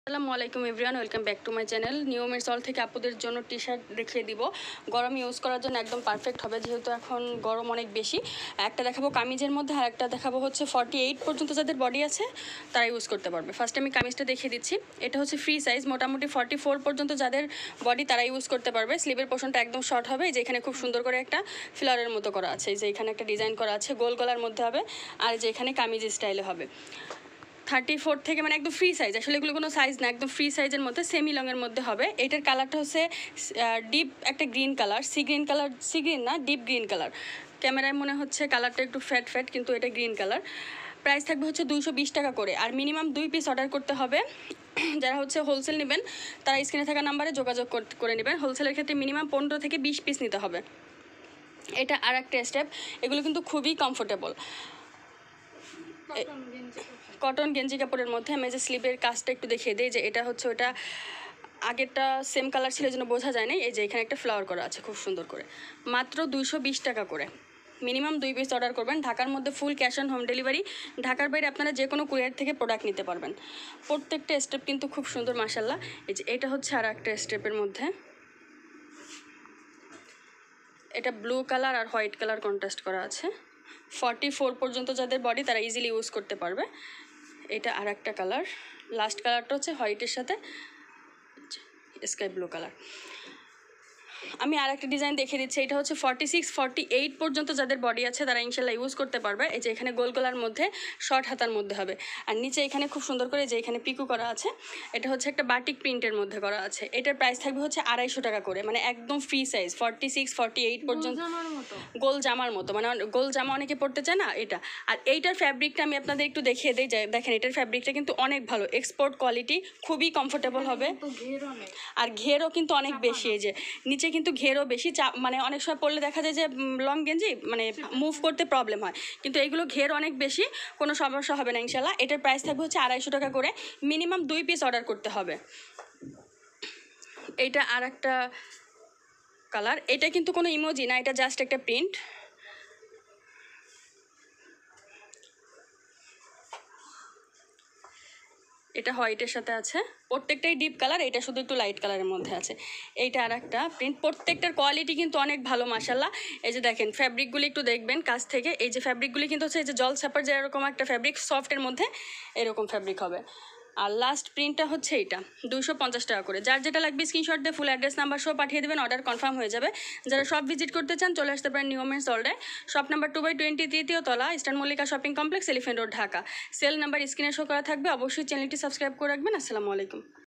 আসসালামু আলাইকুম everyone, welcome back to my channel. নিয়মের সল থেকে আপুদের জন্য টি শার্ট দেখিয়ে দিব। গরম ইউজ করার জন্য একদম পারফেক্ট হবে, যেহেতু এখন গরম অনেক বেশি। একটা দেখাবো কামিজের মধ্যে, আর একটা দেখাবো হচ্ছে 48 পর্যন্ত যাদের বডি আছে তারা ইউজ করতে পারবে। ফার্স্টে আমি কামিজটা দেখিয়ে দিচ্ছি। এটা হচ্ছে ফ্রি সাইজ, মোটামুটি 44 পর্যন্ত যাদের বডি তারা ইউজ করতে পারবে। স্লিভের পোর্শনটা একদম শর্ট হবে, যে এখানে খুব সুন্দর করে একটা ফ্লাওয়ারের মতো করা আছে, যে এখানে একটা ডিজাইন করা আছে গোল গলার মধ্যে হবে, আর যে এখানে কামিজ স্টাইলে হবে। 34 থেকে মানে একদম ফ্রি সাইজ, আসলে এগুলো কোনো সাইজ না, একদম ফ্রি সাইজের মধ্যে সেমি লংয়ের মধ্যে হবে। এটার কালারটা হচ্ছে ডিপ একটা গ্রিন কালার, সি গ্রিন না, ডিপ গ্রিন কালার। ক্যামেরায় মনে হচ্ছে কালারটা একটু ফ্যাট ফ্যাট, কিন্তু এটা গ্রিন কালার। প্রাইস থাকবে হচ্ছে 220 টাকা করে, আর মিনিমাম 2 পিস অর্ডার করতে হবে। যারা হচ্ছে হোলসেল নেবেন তারা স্ক্রিনে থাকা নাম্বারে যোগাযোগ করে নেবেন। হোলসেলের ক্ষেত্রে মিনিমাম 15 থেকে 20 পিস নিতে হবে। এটা আর একটা স্টেপ। এগুলো কিন্তু খুবই কমফোর্টেবল, কটন গেঞ্জি কাপড়ের মধ্যে। আমি যে স্লিভের কাজটা একটু দেখিয়ে দিই, যে এটা হচ্ছে ওটা আগেরটা সেম কালার ছিল যেন বোঝা যায় না। এই যে এখানে একটা ফ্লাওয়ার করা আছে খুব সুন্দর করে, মাত্র 220 টাকা করে। মিনিমাম 2 পিস অর্ডার করবেন। ঢাকার মধ্যে full cash on home delivery. ঢাকার বাইরে আপনারা যে কোনো কুরিয়ার থেকে প্রোডাক্ট নিতে পারবেন। প্রত্যেকটা স্টেপ কিন্তু খুব সুন্দর মাশাল্লাহ। এই যে এটা হচ্ছে আর একটা স্টেপের মধ্যে, এটা ব্লু কালার আর হোয়াইট কালার কন্ট্রাস্ট করা আছে। 44 পর্যন্ত যাদের বডি তারা ইজিলি ইউজ করতে পারবে। এটা আর একটা কালার, লাস্ট কালারটা হচ্ছে হোয়াইটের সাথে স্কাই ব্লু কালার। আমি আর একটা ডিজাইন দেখিয়ে দিচ্ছি। এটা হচ্ছে 46 48 পর্যন্ত যাদের বডি আছে তারা ইনশাল্লাহ ইউজ করতে পারবে। এই যে এখানে গোল গলার মধ্যে শর্ট হাতার মধ্যে হবে, আর নিচে এখানে খুব সুন্দর করে যে এখানে পিকু করা আছে, এটা হচ্ছে একটা বাটিক প্রিন্টের মধ্যে করা আছে। এটার প্রাইস থাকবে হচ্ছে 250 টাকা করে, মানে একদম ফ্রি সাইজ 46 48 পর্যন্ত, গোল জামার মতো, মানে গোল জামা অনেকে পড়তে চায় না এটা। আর এইটার ফ্যাব্রিকটা আমি আপনাদের একটু দেখিয়ে দিই, যে দেখেন এটার ফ্যাব্রিকটা কিন্তু অনেক ভালো, এক্সপোর্ট কোয়ালিটি, খুবই কমফোর্টেবল হবে। আর ঘেরও কিন্তু অনেক বেশি, এই যে নিচে কিন্তু ঘেরও বেশি, মানে অনেক সময় পড়লে দেখা যায় যে লং গেঞ্জি মানে মুভ করতে প্রবলেম হয়, কিন্তু এগুলো ঘের অনেক বেশি, কোনো সমস্যা হবে না ইনশাল্লাহ। এটার প্রাইস থাকবে হচ্ছে 250 টাকা করে, মিনিমাম 2 পিস অর্ডার করতে হবে। এইটা আর একটা কালার, এটা কিন্তু কোনো ইমোজি না, এটা জাস্ট একটা প্রিন্ট। এটা হোয়াইটের সাথে আছে, প্রত্যেকটাই ডিপ কালার, এটা শুধু একটু লাইট কালারের মধ্যে আছে। এইটা আর একটা প্রিন্ট। প্রত্যেকটার কোয়ালিটি কিন্তু অনেক ভালো মাশাল্লাহ। এই যে দেখেন ফ্যাব্রিকগুলি একটু দেখবেন কাছ থেকে, এই যে ফ্যাব্রিকগুলি কিন্তু হচ্ছে এই যে জল ছাপার যে এরকম একটা ফ্যাব্রিক, সফটের মধ্যে এরকম ফ্যাব্রিক হবে। আর লাস্ট প্রিন্টটা হচ্ছে এইটা 250 টাকা করে। যার যেটা লাগবে স্ক্রিনশট দিয়ে ফুল অ্যাড্রেস নাম্বার সহ পাঠিয়ে দেবেন, অর্ডার কনফার্ম হয়ে যাবে। যারা শপ ভিজিট করতে চান চলে আসতে পারেন নিউ ওমেন্স ওয়ার্ল্ডে, শপ নাম্বার 2/20, তৃতীয় তলা, eastern Mallika shopping complex, elephant road, Dhaka. Cell number স্ক্রিনে শো করা থাকবে। অবশ্যই চ্যানেলটি সাবস্ক্রাইব করে রাখবেন। আসসালামু আলাইকুম।